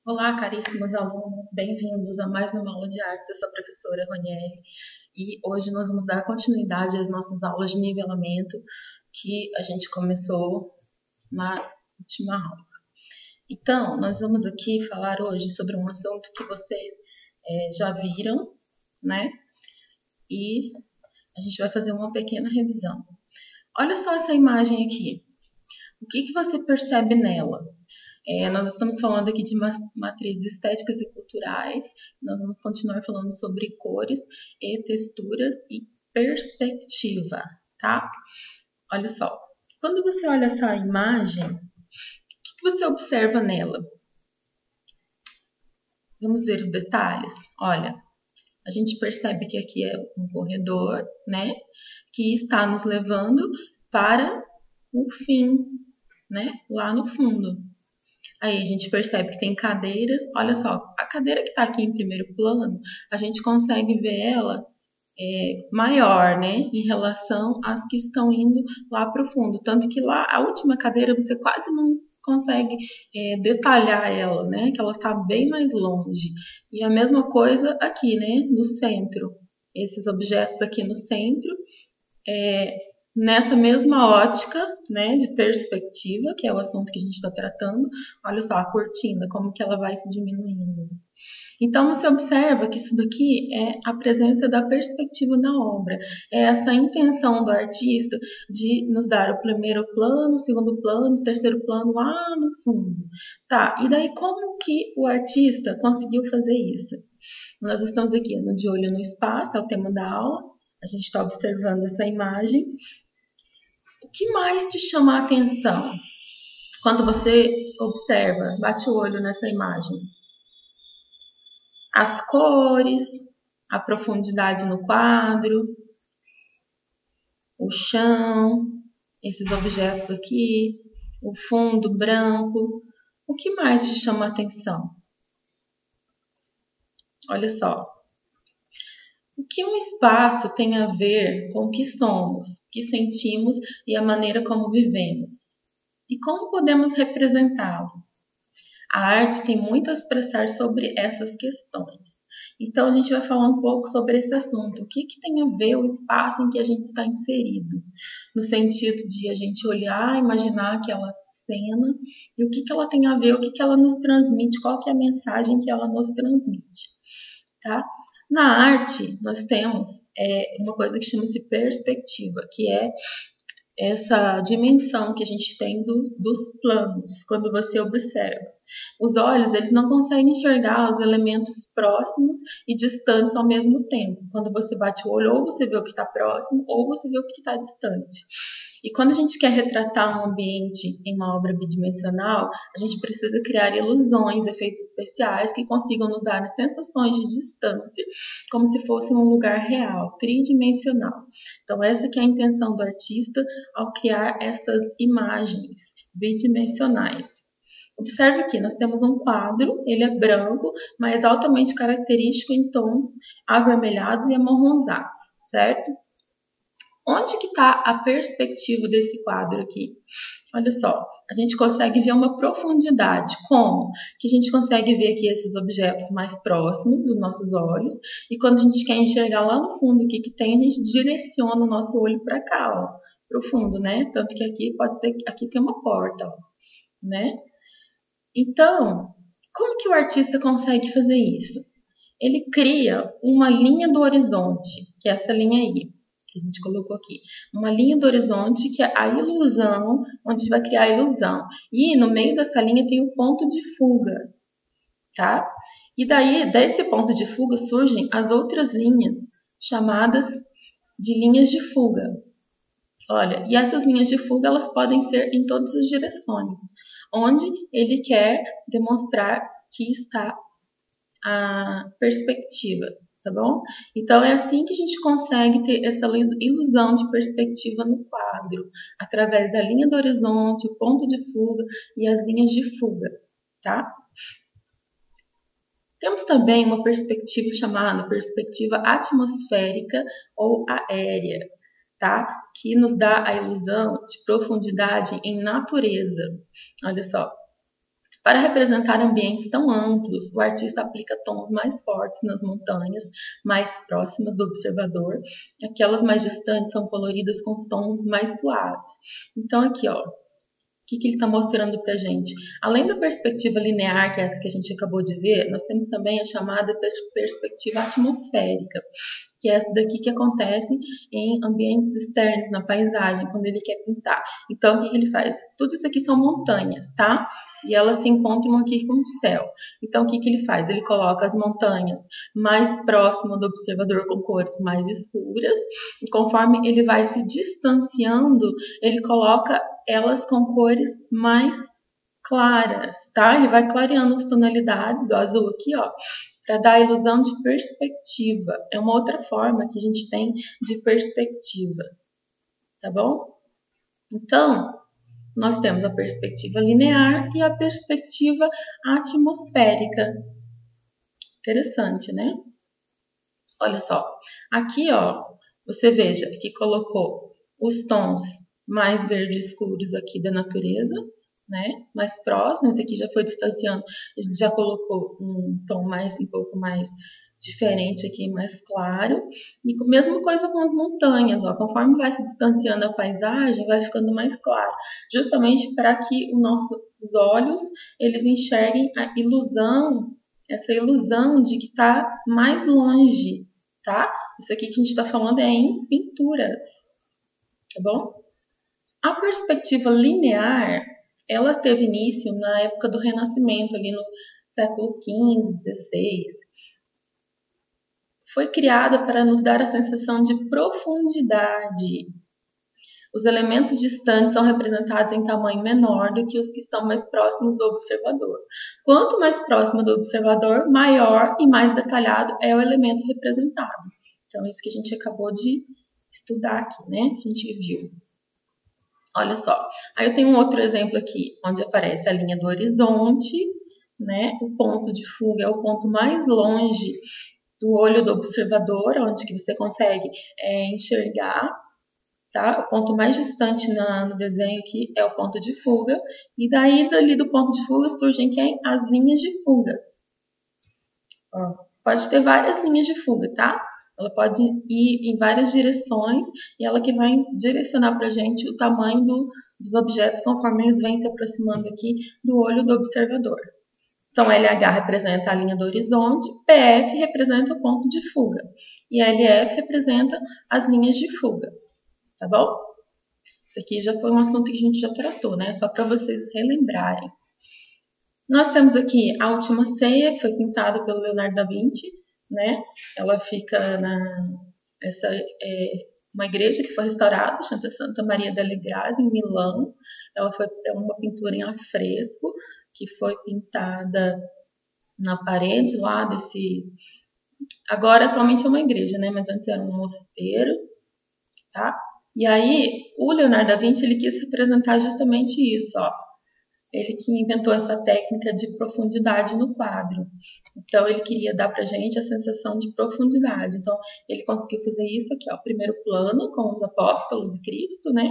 Olá, caríssimos alunos, bem-vindos a mais uma aula de arte. Eu sou a professora Ronieri e hoje nós vamos dar continuidade às nossas aulas de nivelamento que a gente começou na última aula. Então, nós vamos aqui falar hoje sobre um assunto que vocês já viram, né? E a gente vai fazer uma pequena revisão. Olha só essa imagem aqui. O que você percebe nela? Nós estamos falando aqui de matrizes estéticas e culturais. Nós vamos continuar falando sobre cores e texturas e perspectiva, tá? Olha só. Quando você olha essa imagem, o que você observa nela? Vamos ver os detalhes? Olha, a gente percebe que aqui é um corredor, né? Que está nos levando para o fim, né? Lá no fundo. Aí a gente percebe que tem cadeiras. Olha só, a cadeira que está aqui em primeiro plano, a gente consegue ver ela maior, né, em relação às que estão indo lá para o fundo. Tanto que lá, a última cadeira, você quase não consegue detalhar ela, né, que ela está bem mais longe. E a mesma coisa aqui, né, no centro. Esses objetos aqui no centro, nessa mesma ótica, né, de perspectiva, que é o assunto que a gente está tratando, olha só a cortina, como que ela vai se diminuindo. Então, você observa que isso daqui é a presença da perspectiva na obra. É essa intenção do artista de nos dar o primeiro plano, o segundo plano, o terceiro plano lá no fundo. Tá, e daí como que o artista conseguiu fazer isso? Nós estamos aqui no De Olho no Espaço, é o tema da aula. A gente está observando essa imagem. O que mais te chama a atenção quando você observa, bate o olho nessa imagem? As cores, a profundidade no quadro, o chão, esses objetos aqui, o fundo branco. O que mais te chama a atenção? Olha só. O que um espaço tem a ver com o que somos, o que sentimos e a maneira como vivemos? E como podemos representá-lo? A arte tem muito a expressar sobre essas questões. Então, a gente vai falar um pouco sobre esse assunto. O que tem a ver o espaço em que a gente está inserido? No sentido de a gente olhar, imaginar aquela cena e o que ela tem a ver, o que ela nos transmite, qual que é a mensagem que ela nos transmite. Tá? Na arte, nós temos uma coisa que chama-se perspectiva, que é essa dimensão que a gente tem dos planos, quando você observa. Os olhos, eles não conseguem enxergar os elementos próximos e distantes ao mesmo tempo. Quando você bate o olho, ou você vê o que está próximo, ou você vê o que está distante. E quando a gente quer retratar um ambiente em uma obra bidimensional, a gente precisa criar ilusões, efeitos especiais que consigam nos dar sensações de distância, como se fosse um lugar real, tridimensional. Então, essa que é a intenção do artista ao criar essas imagens bidimensionais. Observe que nós temos um quadro, ele é branco, mas altamente característico em tons avermelhados e amarronzados, certo? Onde que está a perspectiva desse quadro aqui? Olha só, a gente consegue ver uma profundidade. Como? Que a gente consegue ver aqui esses objetos mais próximos dos nossos olhos. E quando a gente quer enxergar lá no fundo o que tem, a gente direciona o nosso olho para cá, ó, para o fundo, né? Tanto que aqui pode ser que aqui tem uma porta, ó, né? Então, como que o artista consegue fazer isso? Ele cria uma linha do horizonte, que é essa linha aí, que a gente colocou aqui. Uma linha do horizonte que é a ilusão, onde a gente vai criar a ilusão. E no meio dessa linha tem o ponto de fuga, tá? E daí, desse ponto de fuga, surgem as outras linhas, chamadas de linhas de fuga. Olha, e essas linhas de fuga, elas podem ser em todas as direções, onde ele quer demonstrar que está a perspectiva, tá bom? Então, é assim que a gente consegue ter essa ilusão de perspectiva no quadro, através da linha do horizonte, o ponto de fuga e as linhas de fuga, tá? Temos também uma perspectiva chamada perspectiva atmosférica ou aérea, tá? Que nos dá a ilusão de profundidade em natureza. Olha só. Para representar ambientes tão amplos, o artista aplica tons mais fortes nas montanhas mais próximas do observador, aquelas mais distantes são coloridas com tons mais suaves. Então aqui, ó, o que ele está mostrando para a gente? Além da perspectiva linear, que é essa que a gente acabou de ver, nós temos também a chamada perspectiva atmosférica, que é essa daqui que acontece em ambientes externos, na paisagem, quando ele quer pintar. Então, o que ele faz? Tudo isso aqui são montanhas, tá? E elas se encontram aqui com o céu. Então, o que ele faz? Ele coloca as montanhas mais próximas do observador com cores mais escuras, e conforme ele vai se distanciando, ele coloca elas com cores mais claras, tá? Ele vai clareando as tonalidades do azul aqui, ó, para dar a ilusão de perspectiva. É uma outra forma que a gente tem de perspectiva, tá bom? Então, nós temos a perspectiva linear e a perspectiva atmosférica. Interessante, né? Olha só, aqui, ó, você veja que colocou os tons mais verde escuros aqui da natureza, né? Mais próximo, esse aqui já foi distanciando, ele já colocou um tom um pouco mais diferente aqui, mais claro. E a mesma coisa com as montanhas, ó, conforme vai se distanciando a paisagem, vai ficando mais claro, justamente para que os nossos olhos eles enxerguem a ilusão, essa ilusão de que está mais longe, tá? Isso aqui que a gente está falando é em pinturas, tá bom? A perspectiva linear, ela teve início na época do Renascimento, ali no século XV, XVI. Foi criada para nos dar a sensação de profundidade. Os elementos distantes são representados em tamanho menor do que os que estão mais próximos do observador. Quanto mais próximo do observador, maior e mais detalhado é o elemento representado. Então, isso que a gente acabou de estudar aqui, né? A gente viu. Olha só, aí eu tenho um outro exemplo aqui, onde aparece a linha do horizonte, né? O ponto de fuga é o ponto mais longe do olho do observador, onde que você consegue enxergar, tá? O ponto mais distante no desenho aqui é o ponto de fuga, e daí dali do ponto de fuga surgem as linhas de fuga. Ó, pode ter várias linhas de fuga, tá? Ela pode ir em várias direções e ela que vai direcionar para a gente o tamanho dos objetos conforme eles vêm se aproximando aqui do olho do observador. Então, LH representa a linha do horizonte, PF representa o ponto de fuga e LF representa as linhas de fuga, tá bom? Isso aqui já foi um assunto que a gente já tratou, né? Só para vocês relembrarem. Nós temos aqui a Última Ceia, que foi pintada pelo Leonardo da Vinci, né? Ela fica uma igreja que foi restaurada, chama-se Santa Maria delle Grazie, em Milão. Ela foi uma pintura em afresco que foi pintada na parede lá desse. Agora atualmente é uma igreja, né? Mas antes era um mosteiro, tá? E aí o Leonardo da Vinci ele quis representar justamente isso, ó. Ele que inventou essa técnica de profundidade no quadro. Então, ele queria dar pra gente a sensação de profundidade. Então, ele conseguiu fazer isso aqui, ó, primeiro plano com os apóstolos de Cristo, né?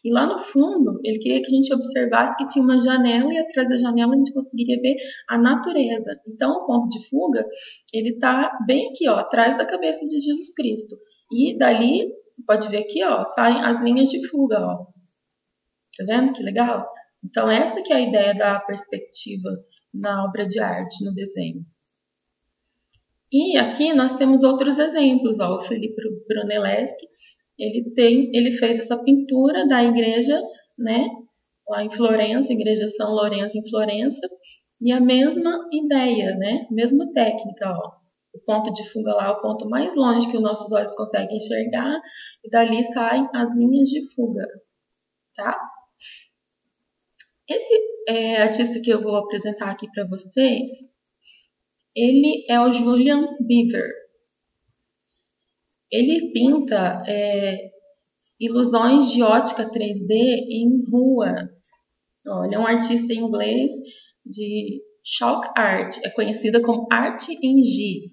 E lá no fundo, ele queria que a gente observasse que tinha uma janela e atrás da janela a gente conseguiria ver a natureza. Então, o ponto de fuga, ele tá bem aqui, ó, atrás da cabeça de Jesus Cristo. E dali, você pode ver aqui, ó, saem as linhas de fuga, ó. Tá vendo que legal? Então, essa que é a ideia da perspectiva na obra de arte, no desenho. E aqui nós temos outros exemplos. Ó, o Felipe Brunelleschi, ele fez essa pintura da igreja, né, lá em Florença, Igreja São Lourenço em Florença, e a mesma ideia, né, mesma técnica, ó. O ponto de fuga lá, o ponto mais longe que os nossos olhos conseguem enxergar, e dali saem as linhas de fuga, tá? Esse artista que eu vou apresentar aqui para vocês, ele é o Julian Beever. Ele pinta ilusões de ótica 3D em ruas. Ele é um artista inglês de chalk art, é conhecida como arte em giz.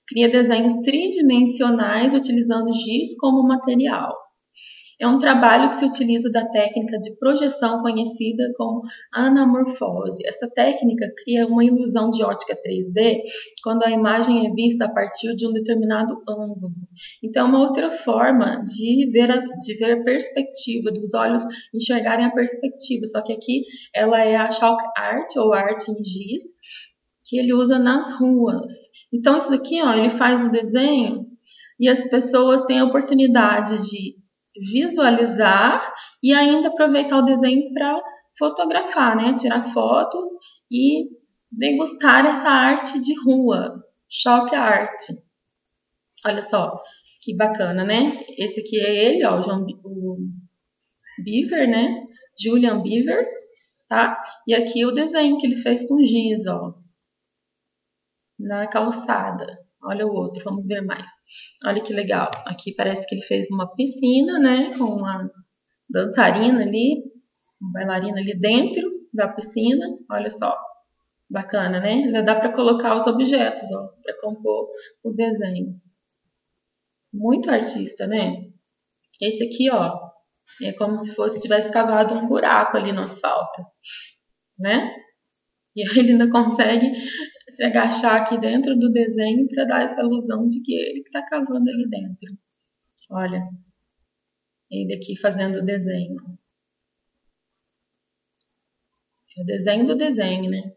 Cria desenhos tridimensionais utilizando giz como material. É um trabalho que se utiliza da técnica de projeção conhecida como anamorfose. Essa técnica cria uma ilusão de ótica 3D quando a imagem é vista a partir de um determinado ângulo. Então, é uma outra forma de ver a perspectiva, dos olhos enxergarem a perspectiva. Só que aqui ela é a chalk art, ou arte em giz, que ele usa nas ruas. Então, isso daqui, ó, ele faz o desenho e as pessoas têm a oportunidade de visualizar e ainda aproveitar o desenho para fotografar, né? Tirar fotos e degustar essa arte de rua, chalk art. Olha só, que bacana, né? Esse aqui é ele, ó, o Beaver, né? Julian Beaver, tá? E aqui o desenho que ele fez com giz, ó, na calçada. Olha o outro, vamos ver mais. Olha que legal. Aqui parece que ele fez uma piscina, né? Com uma dançarina ali, uma bailarina ali dentro da piscina. Olha só. Bacana, né? Ainda dá para colocar os objetos, ó, para compor o desenho. Muito artista, né? Esse aqui, ó, é como se fosse tivesse cavado um buraco ali no asfalto, né? E ele ainda consegue se agachar aqui dentro do desenho para dar essa ilusão de que ele está cavando ali dentro. Olha, ele aqui fazendo o desenho. É o desenho do desenho, né?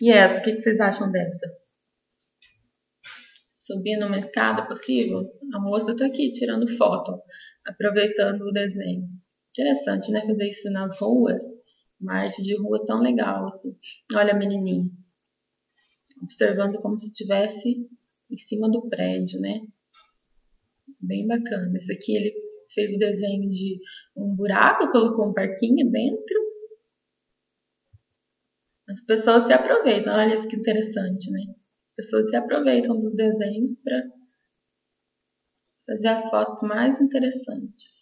E essa, o que vocês acham dessa? Subir numa escada possível? A moça está aqui tirando foto, aproveitando o desenho. Interessante, né? Fazer isso nas ruas. Uma arte de rua tão legal, assim. Olha a menininha. Observando como se estivesse em cima do prédio, né? Bem bacana. Esse aqui ele fez o desenho de um buraco, colocou um parquinho dentro. As pessoas se aproveitam. Olha isso que interessante, né? As pessoas se aproveitam dos desenhos para fazer as fotos mais interessantes.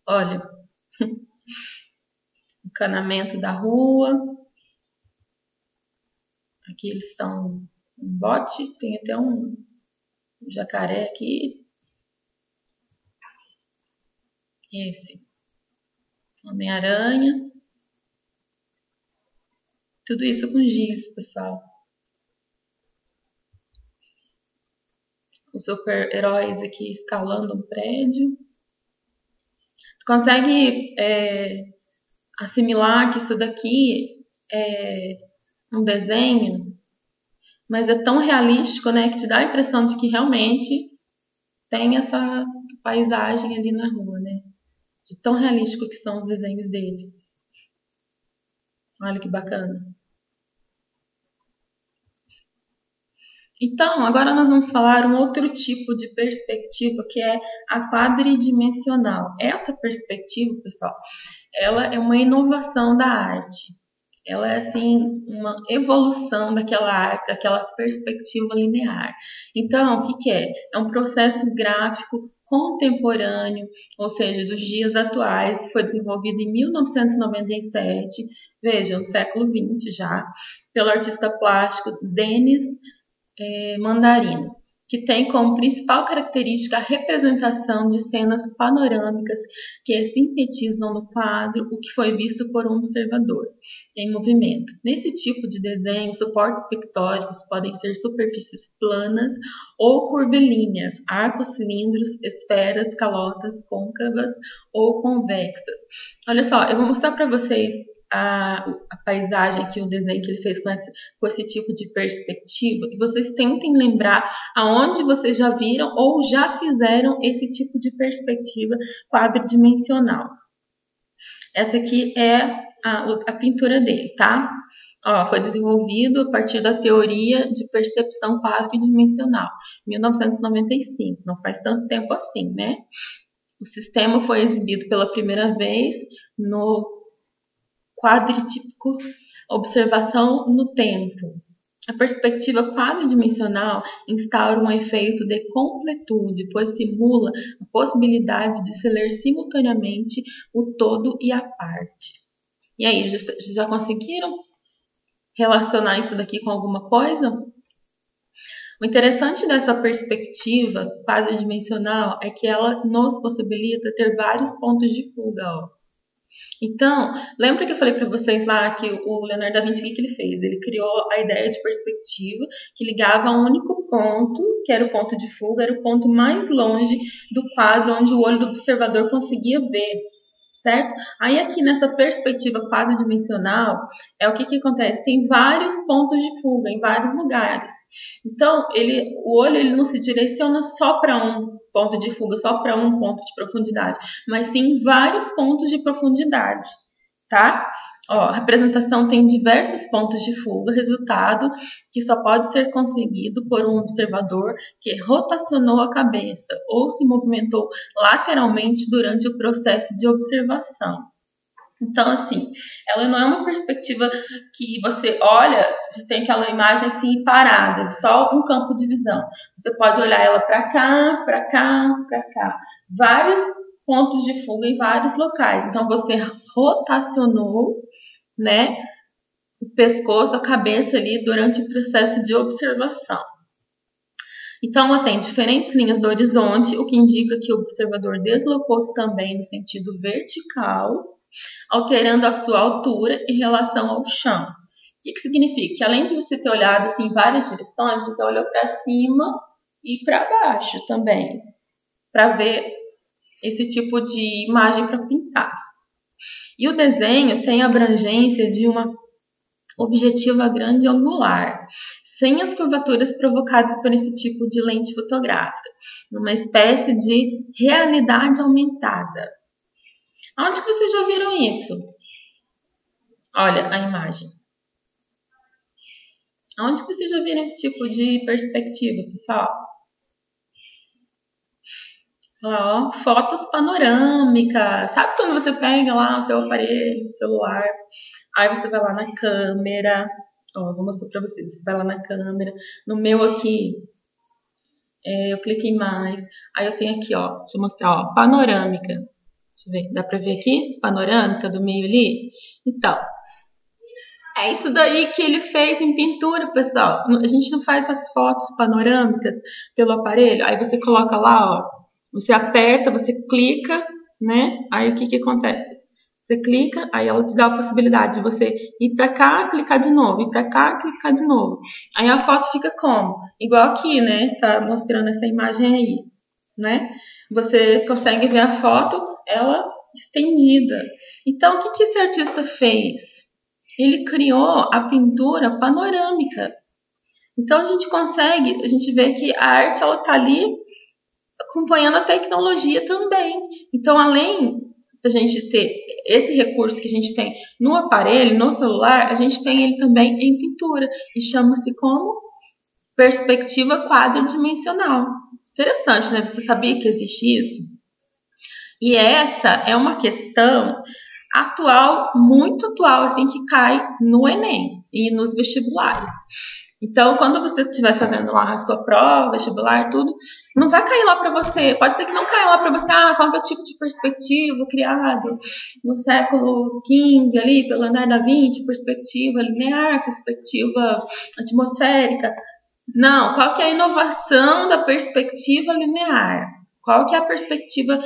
Olha, encanamento da rua. Aqui eles estão um bote, tem até um jacaré aqui. Esse. Homem-Aranha. Tudo isso com giz, pessoal. Os super-heróis aqui escalando um prédio. Tu consegue assimilar que isso daqui é um desenho, mas é tão realístico, né, que te dá a impressão de que realmente tem essa paisagem ali na rua, né? De tão realístico que são os desenhos dele. Olha que bacana. Então, agora nós vamos falar um outro tipo de perspectiva, que é a quadridimensional. Essa perspectiva, pessoal, ela é uma inovação da arte. Ela é, assim, uma evolução daquela arte, daquela perspectiva linear. Então, o que é? É um processo gráfico contemporâneo, ou seja, dos dias atuais, foi desenvolvido em 1997, veja, no século XX já, pelo artista plástico Denis Mandarino, que tem como principal característica a representação de cenas panorâmicas que sintetizam no quadro o que foi visto por um observador em movimento. Nesse tipo de desenho, suportes pictóricos podem ser superfícies planas ou curvilíneas, arcos, cilindros, esferas, calotas, côncavas ou convexas. Olha só, eu vou mostrar para vocês a paisagem aqui, o desenho que ele fez com esse tipo de perspectiva, e vocês tentem lembrar aonde vocês já viram ou já fizeram esse tipo de perspectiva quadridimensional. Essa aqui é a pintura dele, tá? Ó, foi desenvolvido a partir da teoria de percepção quadridimensional, 1995, não faz tanto tempo assim, né? O sistema foi exibido pela primeira vez no quadritípico observação no tempo. A perspectiva quadridimensional instaura um efeito de completude, pois simula a possibilidade de se ler simultaneamente o todo e a parte. E aí, já conseguiram relacionar isso daqui com alguma coisa? O interessante dessa perspectiva quadridimensional é que ela nos possibilita ter vários pontos de fuga, ó. Então, lembra que eu falei para vocês lá que o Leonardo da Vinci, o que ele fez? Ele criou a ideia de perspectiva que ligava a um único ponto, que era o ponto de fuga, era o ponto mais longe do quadro, onde o olho do observador conseguia ver, certo? Aí aqui nessa perspectiva quadridimensional, é o que acontece? Tem vários pontos de fuga em vários lugares. Então, o olho ele não se direciona só para um ponto de fuga, só para um ponto de profundidade, mas sim vários pontos de profundidade, tá? Ó, a representação tem diversos pontos de fuga, resultado que só pode ser conseguido por um observador que rotacionou a cabeça ou se movimentou lateralmente durante o processo de observação. Então, assim, ela não é uma perspectiva que você olha, você tem aquela imagem assim parada, só um campo de visão. Você pode olhar ela para cá, para cá, para cá. Vários pontos de fuga em vários locais. Então, você rotacionou, né, o pescoço, a cabeça ali durante o processo de observação. Então, ela tem diferentes linhas do horizonte, o que indica que o observador deslocou-se também no sentido vertical, alterando a sua altura em relação ao chão. O que significa? Que além de você ter olhado assim, em várias direções, você olhou para cima e para baixo também, para ver esse tipo de imagem para pintar. E o desenho tem a abrangência de uma objetiva grande angular, sem as curvaturas provocadas por esse tipo de lente fotográfica, numa espécie de realidade aumentada. Onde que vocês já viram isso? Olha a imagem. Onde que vocês já viram esse tipo de perspectiva, pessoal? Ó, fotos panorâmicas. Sabe quando você pega lá o seu aparelho, o celular, aí você vai lá na câmera. Ó, vou mostrar pra vocês. Você vai lá na câmera. No meu aqui, eu clico em mais. Aí eu tenho aqui, ó, deixa eu mostrar, ó, panorâmica. Deixa eu ver, dá pra ver aqui? Panorâmica do meio ali? Então, é isso daí que ele fez em pintura, pessoal. A gente não faz as fotos panorâmicas pelo aparelho. Aí você coloca lá, ó. Você aperta, você clica, né? Aí o que acontece? Você clica, aí ela te dá a possibilidade de você ir pra cá, clicar de novo, ir pra cá, clicar de novo. Aí a foto fica como? Igual aqui, né? Tá mostrando essa imagem aí, né? Você consegue ver a foto, ela estendida. Então, o que esse artista fez? Ele criou a pintura panorâmica. Então, a gente vê que a arte, ela tá ali acompanhando a tecnologia também. Então, além da gente ter esse recurso que a gente tem no aparelho, no celular, a gente tem ele também em pintura. E chama-se como perspectiva quadridimensional. Interessante, né? Você sabia que existe isso? E essa é uma questão atual, muito atual, assim, que cai no Enem e nos vestibulares. Então, quando você estiver fazendo lá a sua prova, vestibular, tudo, não vai cair lá para você. Pode ser que não caia lá para você, qual é o tipo de perspectiva criado no século XV ali, pelo Leonardo da Vinci, perspectiva linear, perspectiva atmosférica. Não, qual que é a inovação da perspectiva linear? Qual que é a perspectiva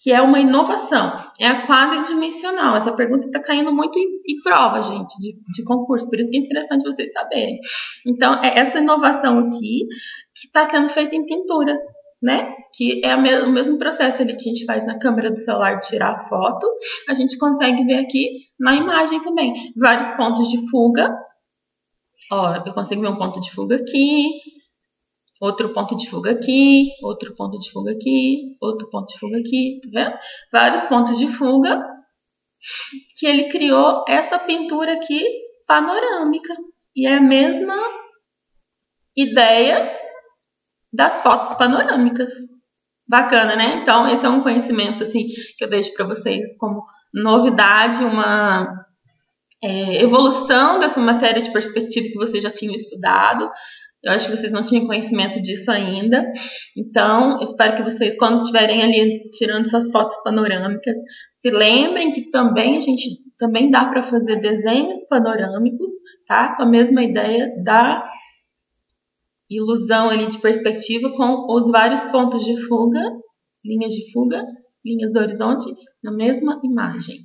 que é uma inovação? É a quadridimensional. Essa pergunta está caindo muito em prova, gente, de concurso. Por isso que é interessante vocês saberem. Então, é essa inovação aqui que está sendo feita em pintura, né? Que é o mesmo processo ali que a gente faz na câmera do celular de tirar a foto. A gente consegue ver aqui na imagem também. Vários pontos de fuga. Ó, eu consigo ver um ponto de fuga aqui. Outro ponto de fuga aqui, outro ponto de fuga aqui, outro ponto de fuga aqui, tá vendo? Vários pontos de fuga que ele criou essa pintura aqui panorâmica. E é a mesma ideia das fotos panorâmicas. Bacana, né? Então, esse é um conhecimento assim que eu deixo para vocês como novidade, uma evolução dessa matéria de perspectiva que vocês já tinham estudado. Eu acho que vocês não tinham conhecimento disso ainda. Então, espero que vocês, quando estiverem ali tirando suas fotos panorâmicas, se lembrem que também também dá para fazer desenhos panorâmicos, tá? Com a mesma ideia da ilusão ali de perspectiva com os vários pontos de fuga, linhas de fuga, linhas do horizonte na mesma imagem,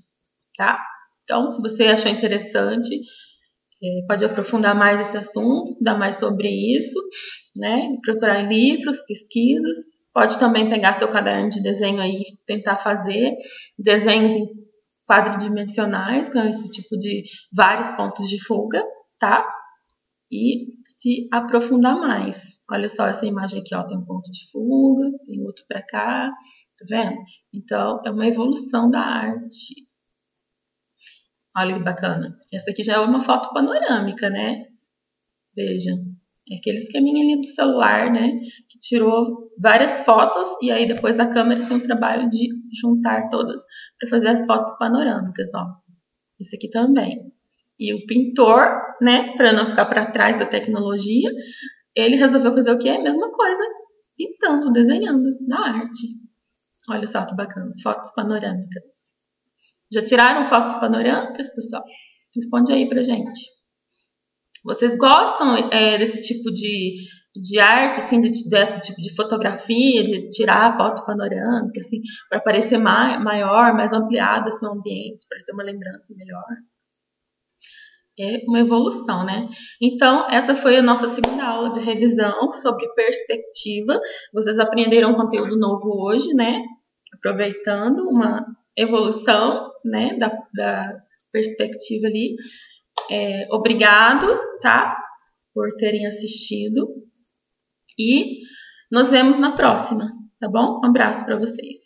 tá? Então, se você achou interessante, pode aprofundar mais esse assunto, estudar mais sobre isso, né? Procurar em livros, pesquisas. Pode também pegar seu caderno de desenho aí e tentar fazer desenhos em quadridimensionais, com esse tipo de vários pontos de fuga, tá? E se aprofundar mais. Olha só essa imagem aqui, ó, tem um ponto de fuga, tem outro para cá, tá vendo? Então, é uma evolução da arte. Olha que bacana. Essa aqui já é uma foto panorâmica, né? Veja. É aquele esqueminha ali do celular, né? Que tirou várias fotos e aí depois a câmera tem o trabalho de juntar todas para fazer as fotos panorâmicas, ó. Esse aqui também. E o pintor, né? Para não ficar para trás da tecnologia, ele resolveu fazer o quê? A mesma coisa. Pintando, desenhando na arte. Olha só que bacana. Fotos panorâmicas. Já tiraram fotos panorâmicas, pessoal? Responde aí pra gente. Vocês gostam desse tipo de arte, assim, desse tipo de fotografia, de tirar foto panorâmica, assim, para parecer maior, mais ampliado assim, o ambiente, para ter uma lembrança melhor? É uma evolução, né? Então, essa foi a nossa segunda aula de revisão sobre perspectiva. Vocês aprenderam um conteúdo novo hoje, né? Aproveitando uma evolução, né, da perspectiva ali. Obrigado, tá? Por terem assistido. E nos vemos na próxima, tá bom? Um abraço para vocês.